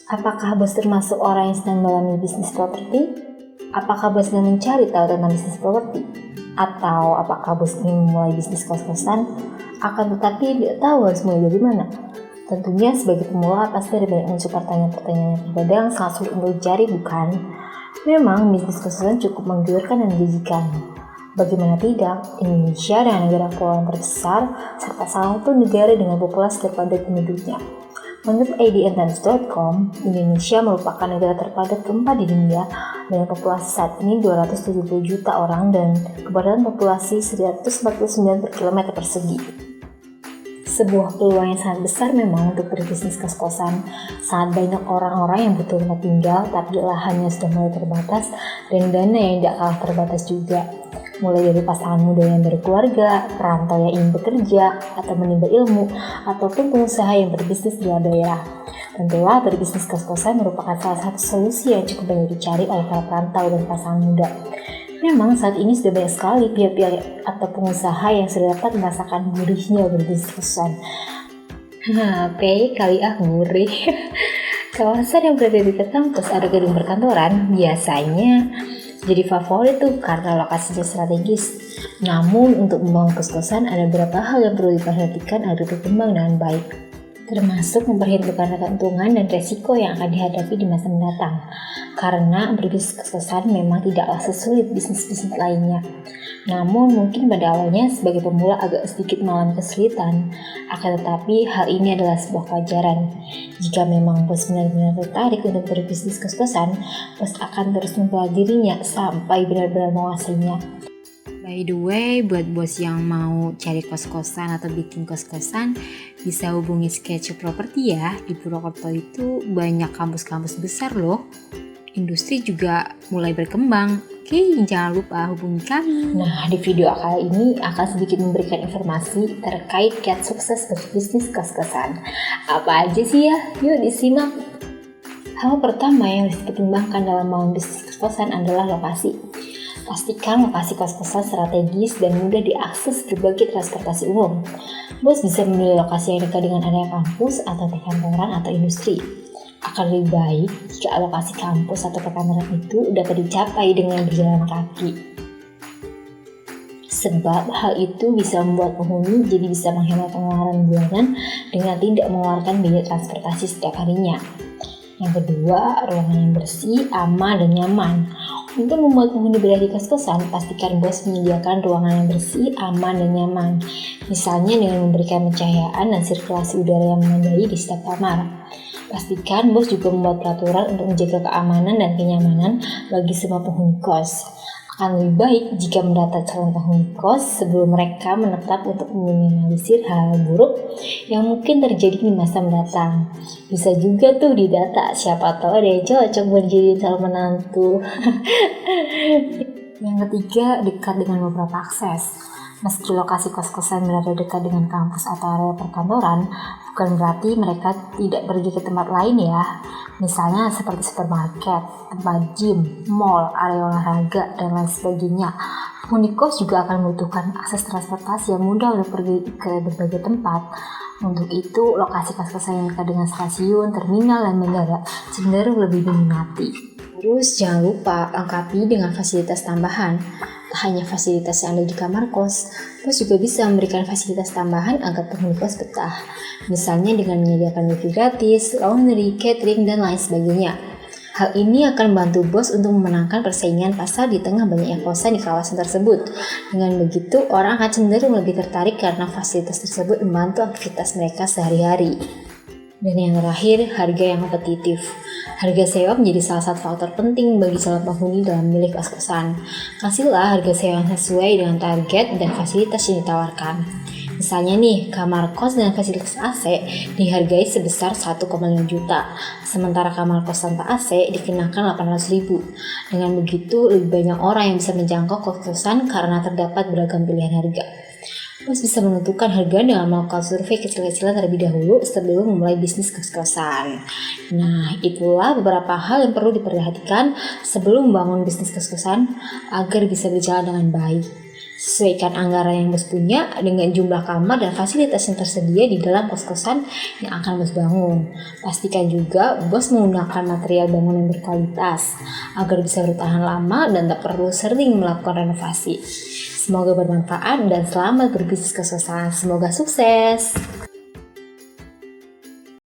Apakah bos termasuk orang yang sedang mendalami bisnis properti? Apakah bos sedang mencari tahu tentang bisnis properti? Atau apakah bos ingin memulai bisnis kos-kosan, akan tetapi tidak tahu harus mulai dari mana? Tentunya sebagai pemula pasti ada banyak muncul pertanyaan-pertanyaan yang terkadang sangat sulit untuk dicari, bukan? Memang bisnis kos-kosan cukup menggiurkan dan menjanjikan. Bagaimana tidak, Indonesia dengan negara kepulauan terbesar serta salah satu negara dengan populasi terpadat penduduknya. Menurut idntimes.com, Indonesia merupakan negara terpadat keempat di dunia dengan populasi saat ini 270 juta orang dan kepadatan populasi 149 per kilometer persegi. Sebuah peluang yang sangat besar memang untuk berbisnis kos-kosan. Sangat banyak orang-orang yang butuh tempat tinggal, tapi lahannya sudah mulai terbatas dan dana yang tidak kalah terbatas juga. Mulai dari pasangan muda yang berkeluarga, perantau yang ingin bekerja, atau menimba ilmu, ataupun pengusaha yang berbisnis di luar daerah. Tentulah berbisnis kos-kosan merupakan salah satu solusi yang cukup banyak dicari oleh para perantau dan pasangan muda. Memang saat ini sudah banyak sekali pihak-pihak atau pengusaha yang sudah dapat merasakan gurihnya berbisnis kos-kosan. Kali gurih. Kawasan yang berada di dekat kampus atau gedung perkantoran biasanya jadi favorit tuh karena lokasinya strategis. Namun untuk membangun kos-kosan ada beberapa hal yang perlu diperhatikan agar berkembang dengan baik, termasuk memperhitungkan keuntungan dan resiko yang akan dihadapi di masa mendatang. Karena berbisnis kos-kosan memang tidaklah sesulit bisnis-bisnis lainnya. Namun mungkin pada awalnya sebagai pemula agak sedikit mengalami kesulitan, akan tetapi hal ini adalah sebuah pelajaran. Jika memang bos benar-benar tertarik untuk berbisnis kos-kosan, bos akan terus mempelajarinya sampai benar-benar menguasainya. By the way, buat bos yang mau cari kos-kosan atau bikin kos-kosan, bisa hubungi SketchUp Property ya. Di Purwokerto itu banyak kampus-kampus besar loh. Industri juga mulai berkembang. Oke, jangan lupa hubungi kami. Nah, di video kali ini akan sedikit memberikan informasi terkait kiat sukses berbisnis kos-kosan. Apa aja sih ya? Yuk disimak. Hal pertama yang harus dipertimbangkan dalam membangun bisnis kos-kosan adalah lokasi. Pastikan lokasi kos-kosan strategis dan mudah diakses berbagai transportasi umum. Bos bisa memilih lokasi yang dekat dengan area kampus atau perkantoran atau industri. Akan lebih baik jika lokasi kampus atau perkantoran itu dapat dicapai dengan berjalan kaki. Sebab hal itu bisa membuat penghuni jadi bisa menghemat pengeluaran bulanan dengan tidak mengeluarkan biaya transportasi setiap harinya. Yang kedua, ruangan yang bersih, aman, dan nyaman. Untuk membuat penghuni berada di kos-kosan, pastikan bos menyediakan ruangan yang bersih, aman, dan nyaman. Misalnya dengan memberikan pencahayaan dan sirkulasi udara yang memadai di setiap kamar. Pastikan bos juga membuat peraturan untuk menjaga keamanan dan kenyamanan bagi semua penghuni kos. Akan lebih baik jika mendata calon penghuni kos sebelum mereka menetap untuk meminimalisir hal buruk yang mungkin terjadi di masa mendatang. Bisa juga tuh didata, siapa tahu ada yang cocok buat jadi calon menantu. Yang ketiga, dekat dengan beberapa akses. Meski lokasi kos-kosan berada dekat dengan kampus atau area perkantoran, bukan berarti mereka tidak pergi ke tempat lain ya. Misalnya seperti supermarket, tempat gym, mall, area olahraga, dan lain sebagainya. Penghuni kos juga akan membutuhkan akses transportasi yang mudah untuk pergi ke berbagai tempat. Untuk itu, lokasi kos-kosan yang dekat dengan stasiun, terminal, dan bandara cenderung lebih diminati. Terus jangan lupa lengkapi dengan fasilitas tambahan. Tak hanya fasilitas yang ada di kamar kos, bos juga bisa memberikan fasilitas tambahan agar penghuni kos betah. Misalnya dengan menyediakan wifi gratis, laundry, catering, dan lain sebagainya. Hal ini akan membantu bos untuk memenangkan persaingan pasar di tengah banyaknya kosan di kawasan tersebut. Dengan begitu, orang akan cenderung lebih tertarik karena fasilitas tersebut membantu aktivitas mereka sehari-hari. Dan yang terakhir, harga yang kompetitif. Harga sewa menjadi salah satu faktor penting bagi calon penghuni dalam memilih kos-kosan. Kasihlah harga sewa yang sesuai dengan target dan fasilitas yang ditawarkan. Misalnya nih, kamar kos dengan fasilitas AC dihargai sebesar 1,5 juta, sementara kamar kos tanpa AC dikenakan 800.000. Dengan begitu, lebih banyak orang yang bisa menjangkau kos-kosan karena terdapat beragam pilihan harga. Bos bisa menentukan harga dengan melakukan survei kecil-kecilan terlebih dahulu sebelum memulai bisnis kos-kosan. Nah, itulah beberapa hal yang perlu diperhatikan sebelum membangun bisnis kos-kosan agar bisa berjalan dengan baik. Sesuaikan anggaran yang bos punya dengan jumlah kamar dan fasilitas yang tersedia di dalam kos-kosan yang akan bos bangun. Pastikan juga bos menggunakan material bangunan yang berkualitas agar bisa bertahan lama dan tak perlu sering melakukan renovasi. Semoga bermanfaat dan selamat berbisnis kos-kosan. Semoga sukses.